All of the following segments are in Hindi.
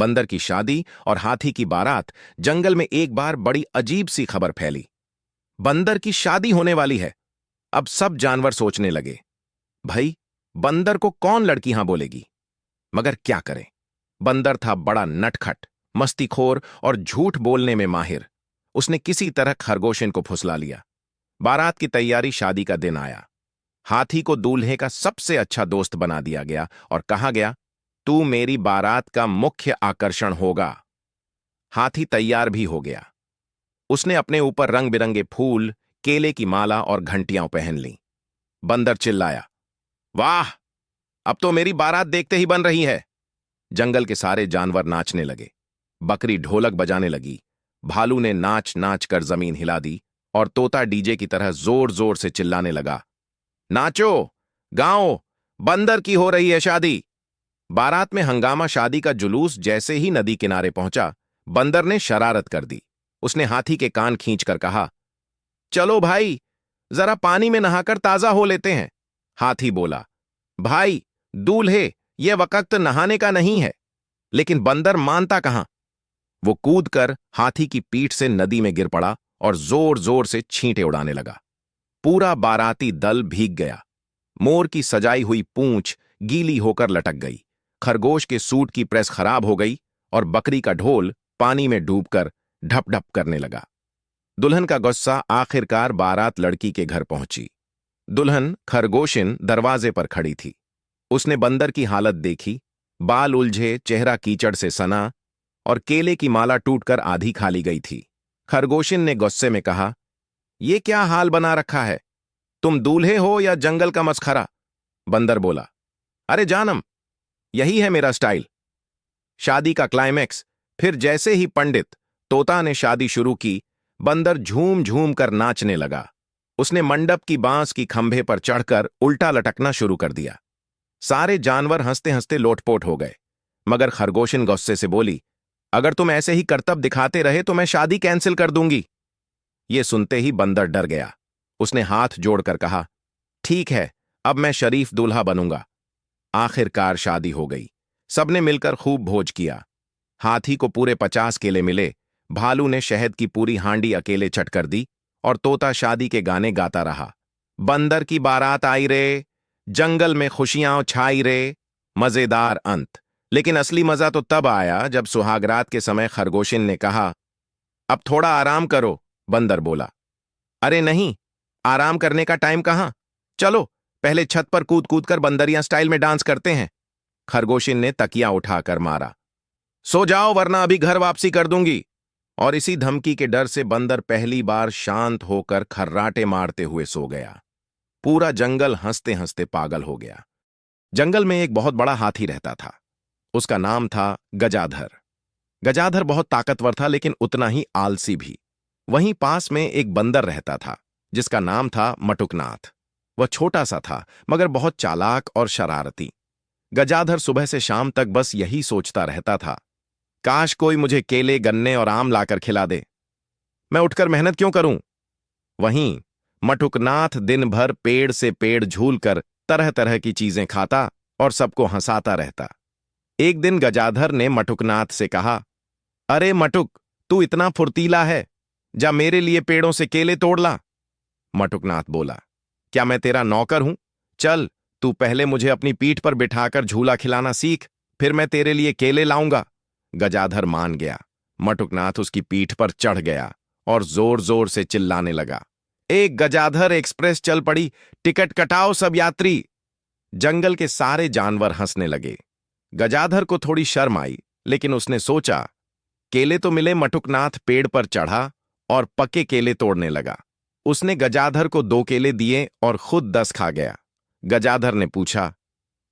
बंदर की शादी और हाथी की बारात। जंगल में एक बार बड़ी अजीब सी खबर फैली। बंदर की शादी होने वाली है। अब सब जानवर सोचने लगे, भाई बंदर को कौन लड़की हां बोलेगी। मगर क्या करें, बंदर था बड़ा नटखट, मस्तीखोर और झूठ बोलने में माहिर। उसने किसी तरह खरगोशिन को फुसला लिया। बारात की तैयारी, शादी का दिन आया। हाथी को दूल्हे का सबसे अच्छा दोस्त बना दिया गया और कहा गया, तू मेरी बारात का मुख्य आकर्षण होगा। हाथी तैयार भी हो गया। उसने अपने ऊपर रंग बिरंगे फूल, केले की माला और घंटियां पहन लीं। बंदर चिल्लाया, वाह, अब तो मेरी बारात देखते ही बन रही है। जंगल के सारे जानवर नाचने लगे। बकरी ढोलक बजाने लगी, भालू ने नाच नाच कर जमीन हिला दी और तोता डीजे की तरह जोर जोर से चिल्लाने लगा, नाचो, गाओ, बंदर की हो रही है शादी। बारात में हंगामा। शादी का जुलूस जैसे ही नदी किनारे पहुंचा, बंदर ने शरारत कर दी। उसने हाथी के कान खींचकर कहा, चलो भाई, जरा पानी में नहाकर ताजा हो लेते हैं। हाथी बोला, भाई दूल्हे, यह वक्त नहाने का नहीं है। लेकिन बंदर मानता कहां। वो कूदकर हाथी की पीठ से नदी में गिर पड़ा और जोर जोर से छींटे उड़ाने लगा। पूरा बाराती दल भीग गया। मोर की सजाई हुई पूंछ गीली होकर लटक गई, खरगोश के सूट की प्रेस खराब हो गई और बकरी का ढोल पानी में डूबकर ढप ढप करने लगा। दुल्हन का गुस्सा। आखिरकार बारात लड़की के घर पहुंची। दुल्हन खरगोशिन दरवाजे पर खड़ी थी। उसने बंदर की हालत देखी, बाल उलझे, चेहरा कीचड़ से सना और केले की माला टूटकर आधी खाली गई थी। खरगोशिन ने गुस्से में कहा, ये क्या हाल बना रखा है, तुम दूल्हे हो या जंगल का मसखरा। बंदर बोला, अरे जानम, यही है मेरा स्टाइल। शादी का क्लाइमैक्स। फिर जैसे ही पंडित तोता ने शादी शुरू की, बंदर झूम झूम कर नाचने लगा। उसने मंडप की बांस की खंभे पर चढ़कर उल्टा लटकना शुरू कर दिया। सारे जानवर हंसते हंसते लोटपोट हो गए। मगर खरगोशिन गुस्से से बोली, अगर तुम ऐसे ही करतब दिखाते रहे तो मैं शादी कैंसिल कर दूंगी। ये सुनते ही बंदर डर गया। उसने हाथ जोड़कर कहा, ठीक है, अब मैं शरीफ दूल्हा बनूंगा। आखिरकार शादी हो गई। सबने मिलकर खूब भोज किया। हाथी को पूरे 50 केले मिले, भालू ने शहद की पूरी हांडी अकेले चट कर दी और तोता शादी के गाने गाता रहा। बंदर की बारात आई रे, जंगल में खुशियां छाई रे। मजेदार अंत। लेकिन असली मजा तो तब आया जब सुहागरात के समय खरगोशिन ने कहा, अब थोड़ा आराम करो। बंदर बोला, अरे नहीं, आराम करने का टाइम कहां, चलो पहले छत पर कूद कूद कर बंदरिया स्टाइल में डांस करते हैं। खरगोशिन ने तकिया उठाकर मारा, सो जाओ वरना अभी घर वापसी कर दूंगी। और इसी धमकी के डर से बंदर पहली बार शांत होकर खर्राटे मारते हुए सो गया। पूरा जंगल हंसते हंसते पागल हो गया। जंगल में एक बहुत बड़ा हाथी रहता था। उसका नाम था गजाधर। गजाधर बहुत ताकतवर था, लेकिन उतना ही आलसी भी। वहीं पास में एक बंदर रहता था जिसका नाम था मटुकनाथ। वह छोटा सा था मगर बहुत चालाक और शरारती। गजाधर सुबह से शाम तक बस यही सोचता रहता था, काश कोई मुझे केले, गन्ने और आम लाकर खिला दे, मैं उठकर मेहनत क्यों करूं। वहीं मटुकनाथ दिन भर पेड़ से पेड़ झूलकर तरह तरह की चीजें खाता और सबको हंसाता रहता। एक दिन गजाधर ने मटुकनाथ से कहा, अरे मटुक, तू इतना फुर्तीला है, जा मेरे लिए पेड़ों से केले तोड़ ला। मटुकनाथ बोला, क्या मैं तेरा नौकर हूं? चल, तू पहले मुझे अपनी पीठ पर बिठाकर झूला खिलाना सीख, फिर मैं तेरे लिए केले लाऊंगा। गजाधर मान गया। मटुकनाथ उसकी पीठ पर चढ़ गया और जोर जोर से चिल्लाने लगा, एक गजाधर एक्सप्रेस चल पड़ी, टिकट कटाओ सब यात्री। जंगल के सारे जानवर हंसने लगे। गजाधर को थोड़ी शर्म आई, लेकिन उसने सोचा, केले तो मिले। मटुकनाथ पेड़ पर चढ़ा और पके केले तोड़ने लगा। उसने गजाधर को 2 केले दिए और खुद 10 खा गया। गजाधर ने पूछा,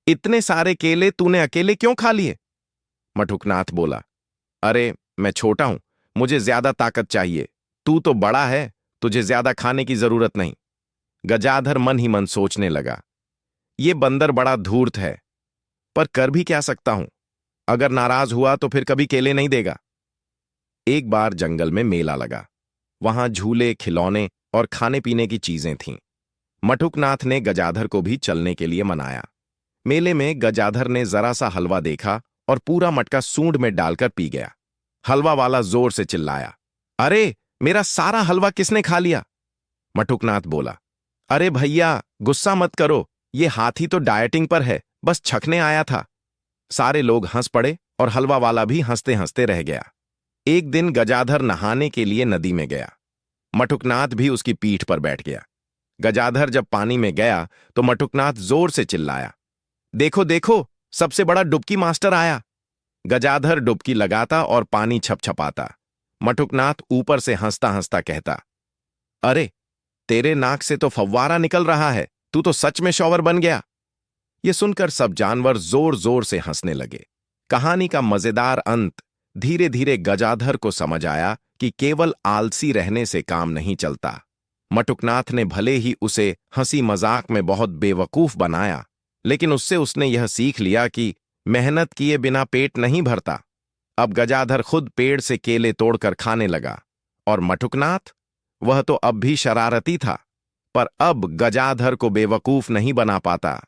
इतने सारे केले तूने अकेले क्यों खा लिए? मटुकनाथ बोला, अरे मैं छोटा हूं, मुझे ज्यादा ताकत चाहिए। तू तो बड़ा है, तुझे ज्यादा खाने की जरूरत नहीं। गजाधर मन ही मन सोचने लगा, ये बंदर बड़ा धूर्त है, पर कर भी क्या सकता हूं। अगर नाराज हुआ तो फिर कभी केले नहीं देगा। एक बार जंगल में मेला लगा। वहां झूले, खिलौने और खाने पीने की चीजें थीं। मटुकनाथ ने गजाधर को भी चलने के लिए मनाया। मेले में गजाधर ने जरा सा हलवा देखा और पूरा मटका सूंड में डालकर पी गया। हलवा वाला जोर से चिल्लाया, अरे मेरा सारा हलवा किसने खा लिया? मटुकनाथ बोला, अरे भैया गुस्सा मत करो, ये हाथी तो डाइटिंग पर है, बस छकने आया था। सारे लोग हंस पड़े और हलवा वाला भी हंसते हंसते रह गया। एक दिन गजाधर नहाने के लिए नदी में गया। मटुकनाथ भी उसकी पीठ पर बैठ गया। गजाधर जब पानी में गया तो मटुकनाथ जोर से चिल्लाया, देखो देखो, सबसे बड़ा डुबकी मास्टर आया। गजाधर डुबकी लगाता और पानी छपछपाता। मटुकनाथ ऊपर से हंसता हंसता कहता, अरे तेरे नाक से तो फव्वारा निकल रहा है, तू तो सच में शॉवर बन गया। ये सुनकर सब जानवर जोर जोर से हंसने लगे। कहानी का मजेदार अंत धीरे धीरे गजाधर को समझ आया कि केवल आलसी रहने से काम नहीं चलता। मटुकनाथ ने भले ही उसे हंसी मजाक में बहुत बेवकूफ बनाया, लेकिन उससे उसने यह सीख लिया कि मेहनत किए बिना पेट नहीं भरता। अब गजाधर खुद पेड़ से केले तोड़कर खाने लगा और मटुकनाथ, वह तो अब भी शरारती था, पर अब गजाधर को बेवकूफ नहीं बना पाता।